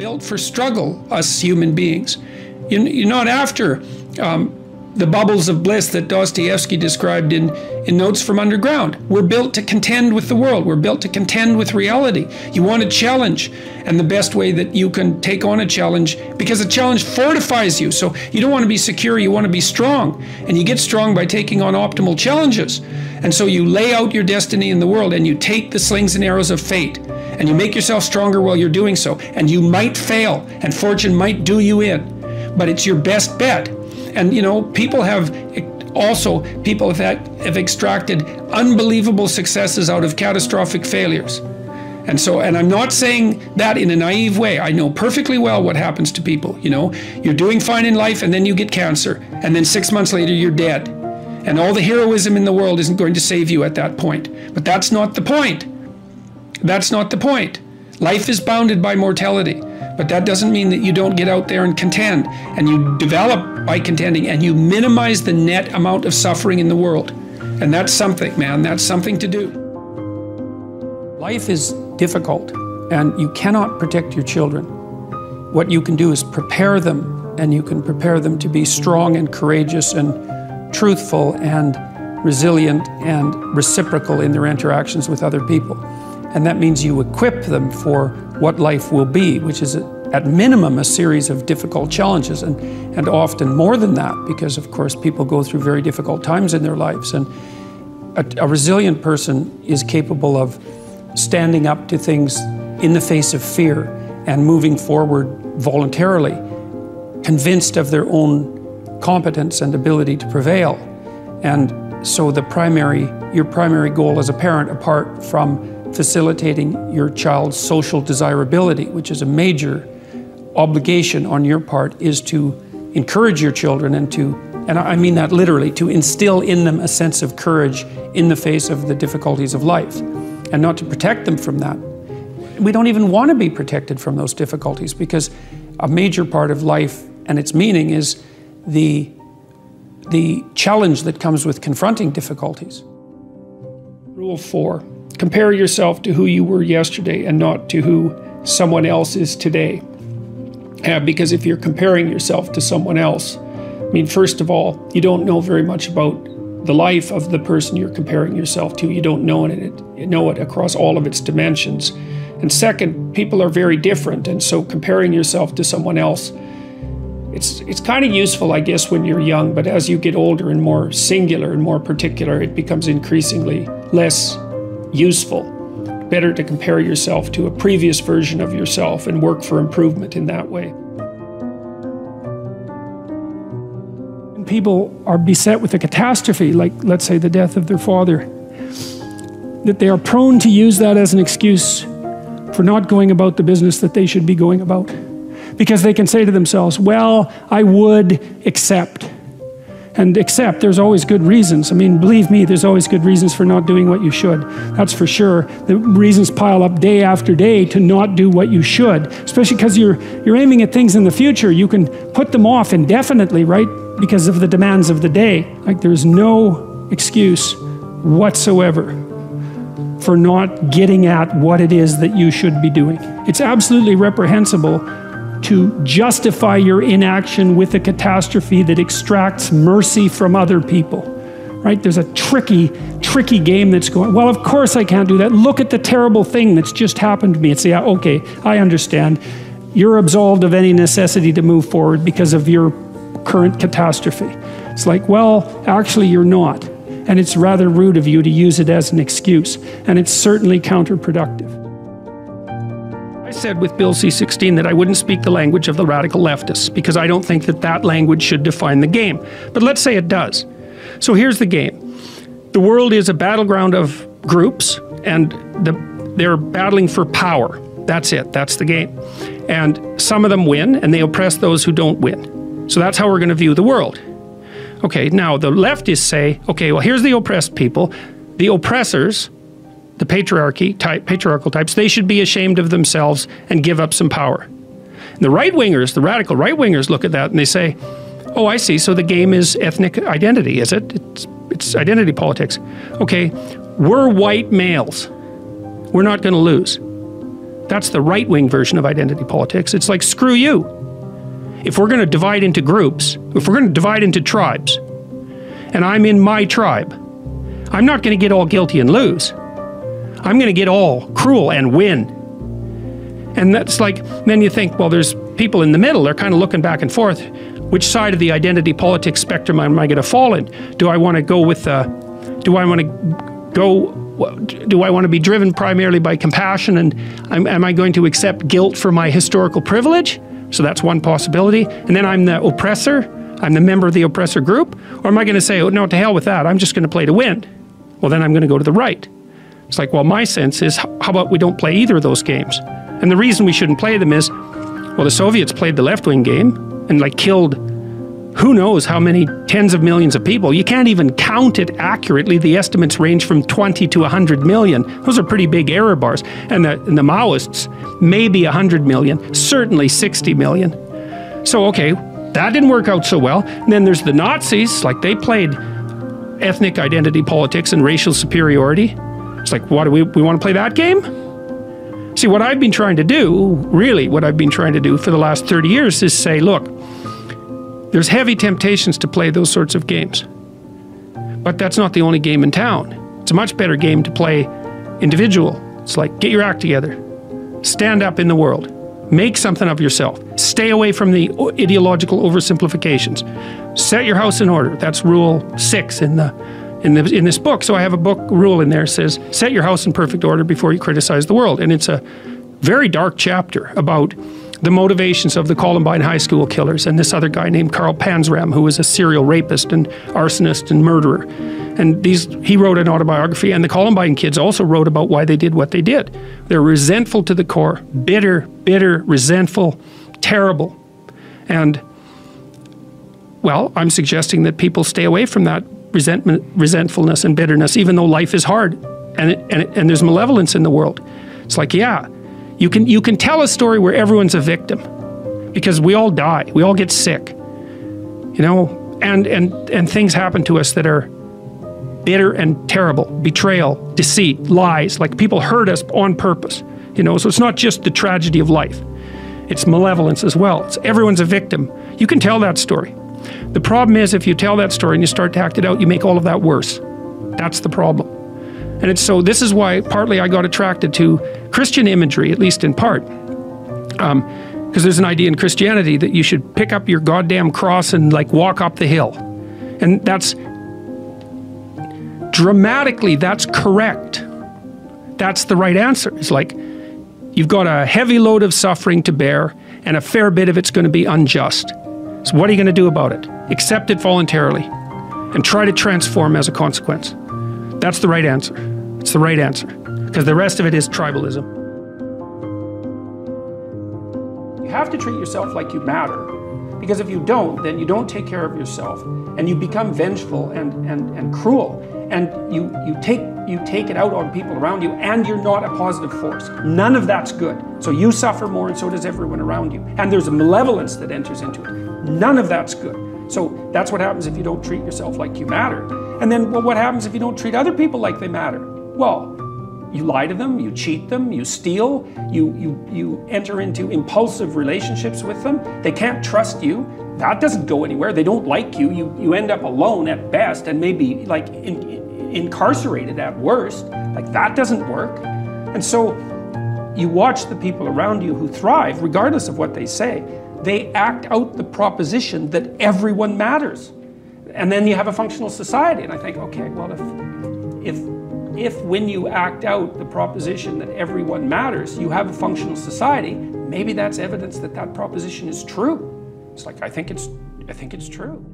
built for struggle, us human beings. You're not after the bubbles of bliss that Dostoevsky described in Notes from Underground. We're built to contend with the world. We're built to contend with reality. You want a challenge, and the best way that you can take on a challenge, because a challenge fortifies you. So you don't want to be secure, you want to be strong. And you get strong by taking on optimal challenges. And so you lay out your destiny in the world, and you take the slings and arrows of fate, and you make yourself stronger while you're doing so. And you might fail, and fortune might do you in, but it's your best bet. And you know, people have extracted unbelievable successes out of catastrophic failures. And I'm not saying that in a naive way. I know perfectly well what happens to people. You know, you're doing fine in life, and then you get cancer, and then 6 months later you're dead. And all the heroism in the world isn't going to save you at that point. But that's not the point. That's not the point. Life is bounded by mortality. But that doesn't mean that you don't get out there and contend, and you develop by contending, and you minimize the net amount of suffering in the world. And that's something, man, that's something to do. Life is difficult, and you cannot protect your children. What you can do is prepare them, and you can prepare them to be strong and courageous and truthful and resilient and reciprocal in their interactions with other people. And that means you equip them for what life will be, which is at minimum a series of difficult challenges, and often more than that, because of course people go through very difficult times in their lives. And a resilient person is capable of standing up to things in the face of fear and moving forward voluntarily, convinced of their own competence and ability to prevail. And so your primary goal as a parent, apart from facilitating your child's social desirability, which is a major obligation on your part, is to encourage your children and I mean that literally, to instill in them a sense of courage in the face of the difficulties of life, and not to protect them from that. We don't even want to be protected from those difficulties, because a major part of life and its meaning is the challenge that comes with confronting difficulties. Rule 4. Compare yourself to who you were yesterday and not to who someone else is today. Because if you're comparing yourself to someone else, I mean, first of all, you don't know very much about the life of the person you're comparing yourself to. You don't know it across all of its dimensions. And second, people are very different, and so comparing yourself to someone else, it's kind of useful, I guess, when you're young, but as you get older and more singular and more particular, it becomes increasingly less useful. Better to compare yourself to a previous version of yourself and work for improvement in that way. When people are beset with a catastrophe, like let's say the death of their father, that they are prone to use that as an excuse for not going about the business that they should be going about. Because they can say to themselves, well, I would accept. And accept, there's always good reasons. I mean, believe me, there's always good reasons for not doing what you should. That's for sure. The reasons pile up day after day to not do what you should, especially because you're aiming at things in the future. You can put them off indefinitely, right? Because of the demands of the day. Like, there's no excuse whatsoever for not getting at what it is that you should be doing. It's absolutely reprehensible to justify your inaction with a catastrophe that extracts mercy from other people, right? There's a tricky game that's going, well, of course I can't do that. Look at the terrible thing that's just happened to me. It's, yeah, okay, I understand. You're absolved of any necessity to move forward because of your current catastrophe. It's like, well, actually you're not. And it's rather rude of you to use it as an excuse. And it's certainly counterproductive. I said with Bill C-16 that I wouldn't speak the language of the radical leftists, because I don't think that that language should define the game. But let's say it does. So here's the game. The world is a battleground of groups, and they're battling for power. That's it. That's the game. And some of them win, and they oppress those who don't win. So that's how we're going to view the world. Okay, now the leftists say, okay, well, here's the oppressed people. The oppressors, the patriarchal types, they should be ashamed of themselves and give up some power. And the right-wingers, the radical right-wingers look at that and they say, oh, I see, so the game is ethnic identity, is it? It's identity politics. Okay, we're white males. We're not going to lose. That's the right-wing version of identity politics. It's like, screw you. If we're going to divide into groups, if we're going to divide into tribes, and I'm in my tribe, I'm not going to get all guilty and lose. I'm going to get all cruel and win. And that's like, then you think, well, there's people in the middle. They're kind of looking back and forth. Which side of the identity politics spectrum am I going to fall in? Do I want to go with, do I want to be driven primarily by compassion, and am I going to accept guilt for my historical privilege? So that's one possibility. And then I'm the oppressor. I'm the member of the oppressor group. Or am I going to say, oh, no, to hell with that. I'm just going to play to win. Well, then I'm going to go to the right. It's like, well, my sense is, how about we don't play either of those games? And the reason we shouldn't play them is, well, the Soviets played the left-wing game and like killed who knows how many tens of millions of people. You can't even count it accurately. The estimates range from 20 to 100 million. Those are pretty big error bars. And the Maoists, maybe 100 million, certainly 60 million. So, okay, that didn't work out so well. And then there's the Nazis, like they played ethnic identity politics and racial superiority. It's like, what do we want to play that game? See, what I've been trying to do, really what I've been trying to do for the last 30 years is say, look, there's heavy temptations to play those sorts of games. But that's not the only game in town. It's a much better game to play individual. It's like, get your act together. Stand up in the world. Make something of yourself. Stay away from the ideological oversimplifications. Set your house in order. That's rule 6 in this book. So I have a book rule in there that says, set your house in perfect order before you criticize the world. And it's a very dark chapter about the motivations of the Columbine high school killers and this other guy named Carl Panzram, who was a serial rapist and arsonist and murderer. And he wrote an autobiography, and the Columbine kids also wrote about why they did what they did. They're resentful to the core, bitter, resentful, terrible. And, well, I'm suggesting that people stay away from that resentfulness and bitterness, even though life is hard and there's malevolence in the world. It's like, yeah, you can tell a story where everyone's a victim, because we all die, we all get sick, you know, and things happen to us that are bitter and terrible. Betrayal, deceit, lies, like people hurt us on purpose, you know. So it's not just the tragedy of life, it's malevolence as well. It's everyone's a victim. You can tell that story. The problem is, if you tell that story and you start to act it out, you make all of that worse. That's the problem. And it's so, this is why partly I got attracted to Christian imagery, at least in part. Because there's an idea in Christianity that you should pick up your goddamn cross and like walk up the hill. And that's, dramatically, that's correct. That's the right answer. It's like, you've got a heavy load of suffering to bear, and a fair bit of it's going to be unjust. So what are you going to do about it? Accept it voluntarily and try to transform as a consequence. That's the right answer. It's the right answer. Because the rest of it is tribalism. You have to treat yourself like you matter. Because if you don't, then you don't take care of yourself. And you become vengeful and cruel. And you take it out on people around you, and you're not a positive force. None of that's good. So you suffer more, and so does everyone around you. And there's a malevolence that enters into it. None of that's good. So that's what happens if you don't treat yourself like you matter. And then, well, what happens if you don't treat other people like they matter? Well, you lie to them, you cheat them, you steal, you enter into impulsive relationships with them. They can't trust you. That doesn't go anywhere. They don't like you. You end up alone at best, and maybe like incarcerated at worst. Like, that doesn't work. And so you watch the people around you who thrive, regardless of what they say. They act out the proposition that everyone matters. And then you have a functional society. And I think, okay, well, if when you act out the proposition that everyone matters, you have a functional society, maybe that's evidence that that proposition is true. It's like, I think it's true.